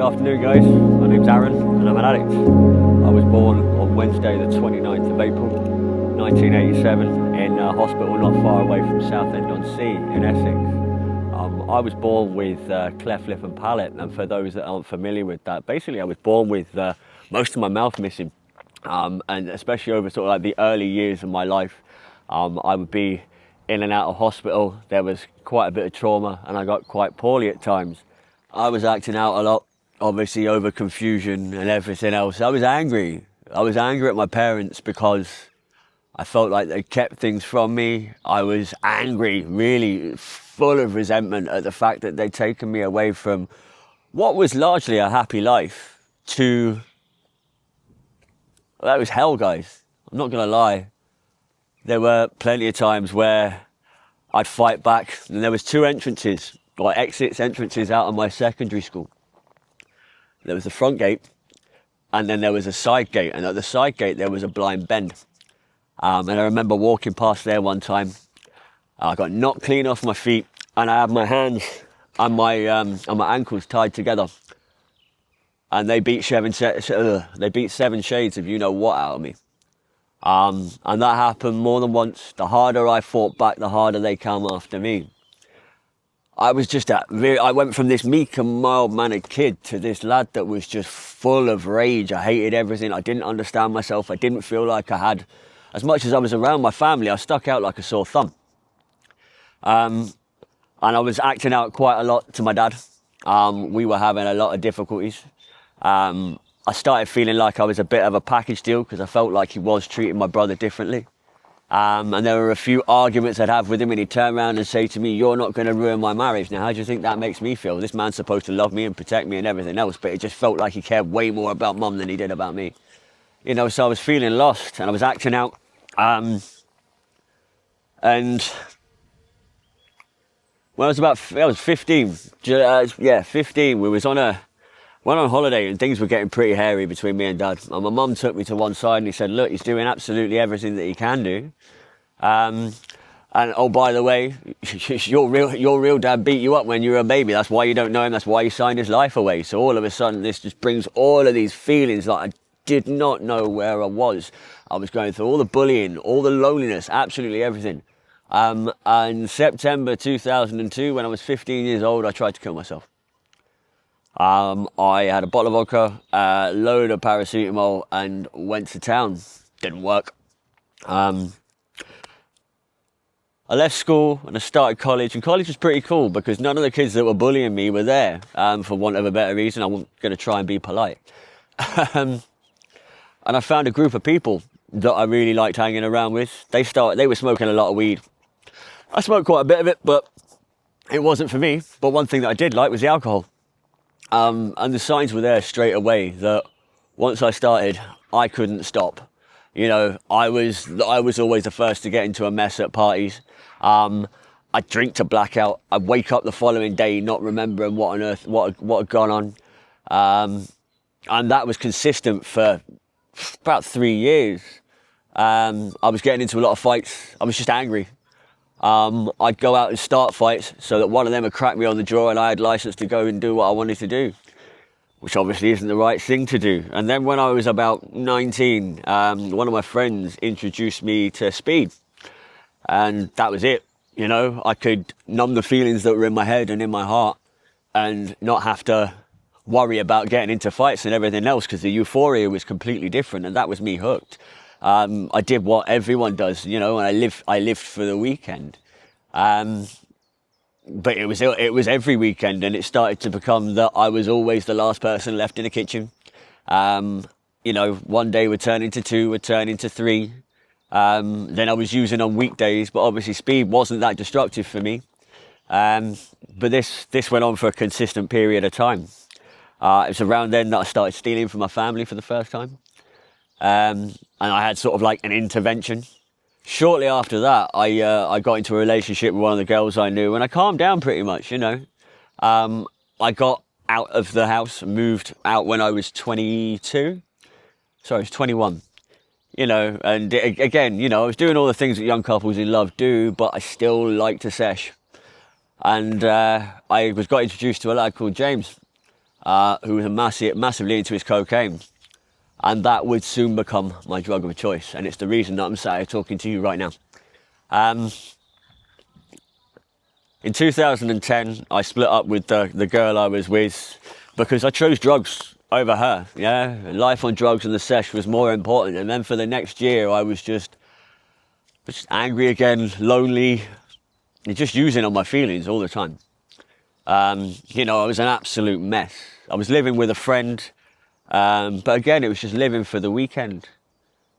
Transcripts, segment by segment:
afternoon, guys. My name's Aaron and I'm an addict. I was born on Wednesday the 29th of April 1987 in a hospital not far away from Southend-on-Sea in Essex. I was born with cleft lip and palate, and for those that aren't familiar with that, basically I was born with most of my mouth missing, and especially over sort of like the early years of my life, I would be in and out of hospital. There was quite a bit of trauma and I got quite poorly at times. I was acting out a lot, obviously over confusion and everything else. I was angry. I was angry at my parents because I felt like they kept things from me. I was angry, really full of resentment at the fact that they'd taken me away from what was largely a happy life to... Well, that was hell, guys. I'm not gonna lie. There were plenty of times where I'd fight back, and there was two entrances, or entrances out of my secondary school. There was the front gate, and then there was a side gate, and at the side gate there was a blind bend. And I remember walking past there one time. I got knocked clean off my feet, and I had my hands and my ankles tied together, and they beat 7 shades of you know what out of me. And that happened more than once. The harder I fought back, the harder they came after me. I was just I went from this meek and mild-mannered kid to this lad that was just full of rage. I hated everything. I didn't understand myself. I didn't feel like I had, as much as I was around my family, I stuck out like a sore thumb. And I was acting out quite a lot to my dad. We were having a lot of difficulties. I started feeling like I was a bit of a package deal because I felt like he was treating my brother differently. And there were a few arguments I'd have with him, and he'd turn around and say to me, "You're not going to ruin my marriage." Now, how do you think that makes me feel? This man's supposed to love me and protect me and everything else, but it just felt like he cared way more about mum than he did about me. You know, so I was feeling lost and I was acting out. And when I was 15, 15, we went on holiday and things were getting pretty hairy between me and Dad. And my mum took me to one side and he said, "Look, he's doing absolutely everything that he can do. And oh, by the way, your real dad beat you up when you were a baby. That's why you don't know him. That's why he signed his life away." So all of a sudden, this just brings all of these feelings like I did not know where I was. I was going through all the bullying, all the loneliness, absolutely everything. And September 2002, when I was 15 years old, I tried to kill myself. I had a bottle of vodka, a load of paracetamol, and went to town. Didn't work. I left school and I started college, and college was pretty cool because none of the kids that were bullying me were there, for want of a better reason. I wasn't going to try and be polite. And I found a group of people that I really liked hanging around with. They were smoking a lot of weed. I smoked quite a bit of it, but it wasn't for me. But one thing that I did like was the alcohol. And the signs were there straight away that once I started, I couldn't stop. You know, I was always the first to get into a mess at parties. I'd drink to blackout. I'd wake up the following day not remembering what had gone on. And that was consistent for about 3 years. I was getting into a lot of fights. I was just angry. I'd go out and start fights so that one of them would crack me on the jaw and I had license to go and do what I wanted to do, which obviously isn't the right thing to do. And then when I was about 19, one of my friends introduced me to speed, and that was it. You know, I could numb the feelings that were in my head and in my heart and not have to worry about getting into fights and everything else because the euphoria was completely different, and that was me hooked. I did what everyone does, you know, and I lived for the weekend. But it was every weekend, and it started to become that I was always the last person left in the kitchen. You know, one day would turn into 2, would turn into 3. Then I was using on weekdays, but obviously speed wasn't that destructive for me. But this went on for a consistent period of time. It was around then that I started stealing from my family for the first time. And I had sort of like an intervention. Shortly after that, I got into a relationship with one of the girls I knew, and I calmed down pretty much, you know. I got out of the house, moved out when I was 22. Sorry, I was 21. You know, and again, you know, I was doing all the things that young couples in love do, but I still like to sesh. And I got introduced to a lad called James. who was massively into his cocaine. And that would soon become my drug of choice. And it's the reason that I'm sat here talking to you right now. In 2010, I split up with the girl I was with because I chose drugs over her. Yeah, life on drugs and the sesh was more important. And then for the next year, I was just angry again, lonely, just using on my feelings all the time. You know, I was an absolute mess. I was living with a friend, but again, it was just living for the weekend.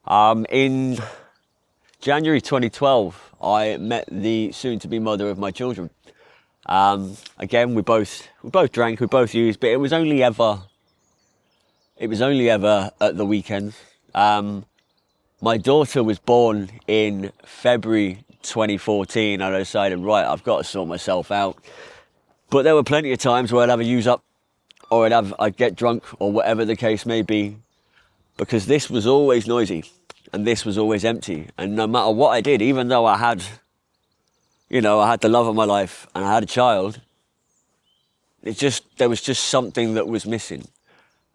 In January 2012, I met the soon-to-be mother of my children. Again, we both drank, we both used, but it was only ever at the weekends. My daughter was born in February 2014, and I decided, right, I've got to sort myself out. But there were plenty of times where I'd have a use up, or I'd get drunk, or whatever the case may be, because this was always noisy, and this was always empty. And no matter what I did, even though I had the love of my life, and I had a child, there was just something that was missing.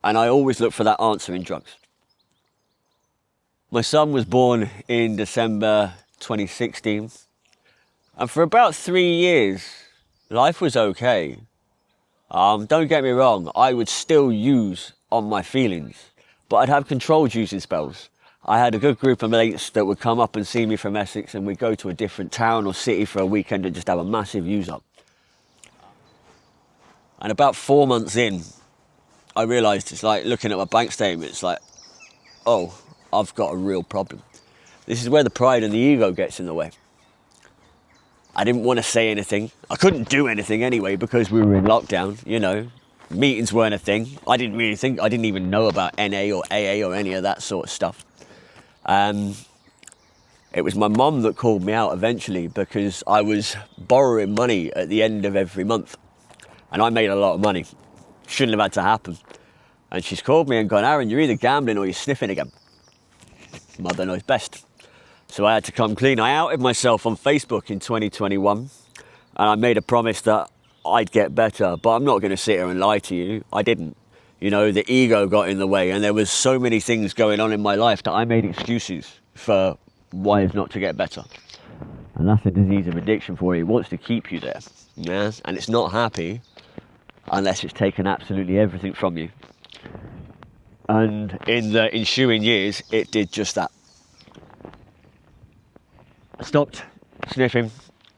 And I always looked for that answer in drugs. My son was born in December 2016. And for about 3 years, life was okay. Don't get me wrong, I would still use on my feelings, but I'd have controlled using spells. I had a good group of mates that would come up and see me from Essex, and we'd go to a different town or city for a weekend and just have a massive use up. And about 4 months in, I realised, it's like looking at my bank statement, it's like, oh, I've got a real problem. This is where the pride and the ego gets in the way. I didn't want to say anything. I couldn't do anything anyway because we were in lockdown, you know. Meetings weren't a thing. I didn't even know about NA or AA or any of that sort of stuff. It was my mum that called me out eventually because I was borrowing money at the end of every month. And I made a lot of money. Shouldn't have had to happen. And she's called me and gone, Aaron, you're either gambling or you're sniffing again. Mother knows best. So I had to come clean. I outed myself on Facebook in 2021. And I made a promise that I'd get better. But I'm not going to sit here and lie to you. I didn't. You know, the ego got in the way. And there was so many things going on in my life that I made excuses for why it's not to get better. And that's a disease of addiction for you. It wants to keep you there. Yeah? And it's not happy unless it's taken absolutely everything from you. And in the ensuing years, it did just that. I stopped sniffing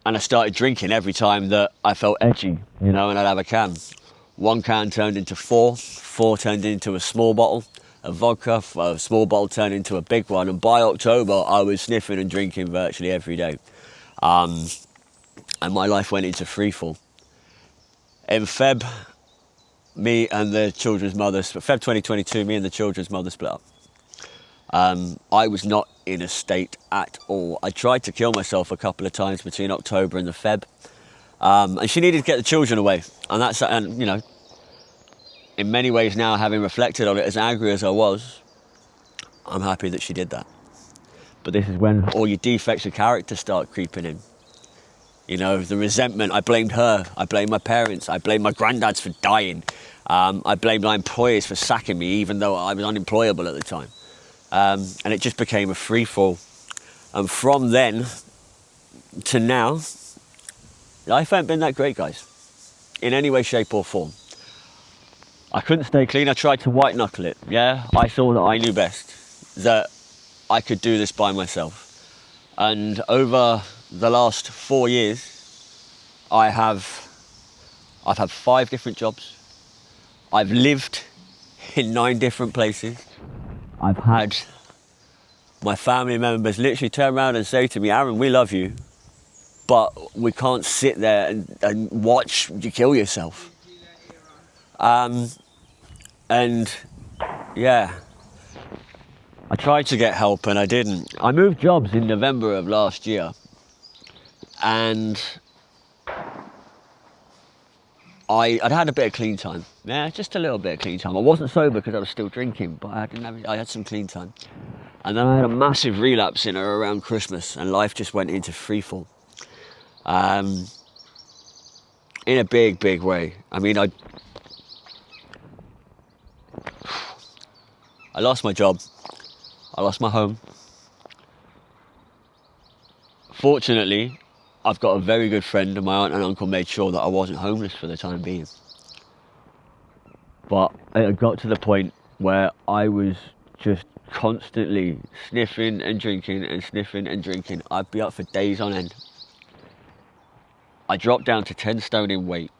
and I started drinking every time that I felt edgy, you know, and I'd have a can. 1 can turned into 4, 4 turned into a small bottle of vodka, a small bottle turned into a big one, and by October I was sniffing and drinking virtually every day. And my life went into freefall. In Feb, me and the children's mother, Feb 2022, me and the children's mother split up. I was not in a state at all. I tried to kill myself a couple of times between October and the Feb. And she needed to get the children away. And you know, in many ways now, having reflected on it, as angry as I was, I'm happy that she did that. But this is when all your defects of character start creeping in. You know, the resentment, I blamed her, I blamed my parents, I blamed my granddads for dying. I blamed my employers for sacking me, even though I was unemployable at the time. And it just became a free fall. And from then to now, life ain't been that great, guys, in any way, shape or form. I couldn't stay clean. I tried to white knuckle it. Yeah, I thought that I knew best, that I could do this by myself. And over the last 4 years, I've had 5 different jobs. I've lived in 9 different places. I've had my family members literally turn around and say to me, Aaron, we love you, but we can't sit there and watch you kill yourself. And yeah, I tried to get help and I didn't. I moved jobs in November of last year, and I'd had a bit of clean time. Yeah, just a little bit of clean time. I wasn't sober because I was still drinking, but I had some clean time. And then I had a massive relapse in or around Christmas, and life just went into freefall. In a big, big way. I mean, I lost my job. I lost my home. Fortunately, I've got a very good friend, and my aunt and uncle made sure that I wasn't homeless for the time being. But it got to the point where I was just constantly sniffing and drinking and sniffing and drinking. I'd be up for days on end. I dropped down to 10 stone in weight.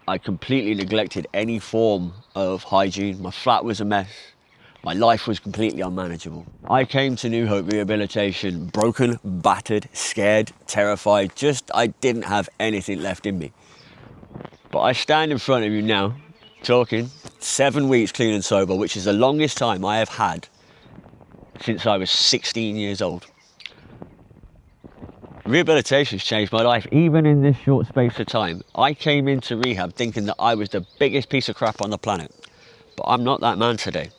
I completely neglected any form of hygiene. My flat was a mess. My life was completely unmanageable. I came to New Hope Rehabilitation broken, battered, scared, terrified. I didn't have anything left in me. But I stand in front of you now, talking 7 weeks clean and sober, which is the longest time I have had since I was 16 years old. Rehabilitation's changed my life, even in this short space of time. I came into rehab thinking that I was the biggest piece of crap on the planet, but I'm not that man today.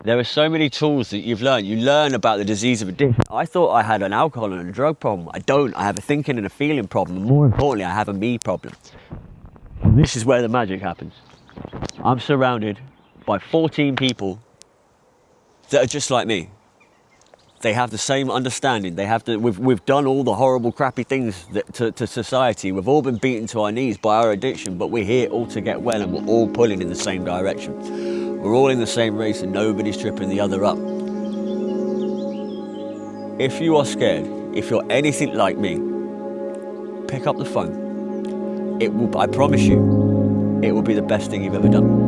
There are so many tools that you've learned. You learn about the disease of addiction. I thought I had an alcohol and a drug problem. I don't. I have a thinking and a feeling problem. More importantly, I have a me problem. And this is where the magic happens. I'm surrounded by 14 people that are just like me. They have the same understanding. We've done all the horrible, crappy things to society. We've all been beaten to our knees by our addiction, but we're here all to get well, and we're all pulling in the same direction. We're all in the same race, and nobody's tripping the other up. If you are scared, if you're anything like me, pick up the phone. It will, I promise you, it will be the best thing you've ever done.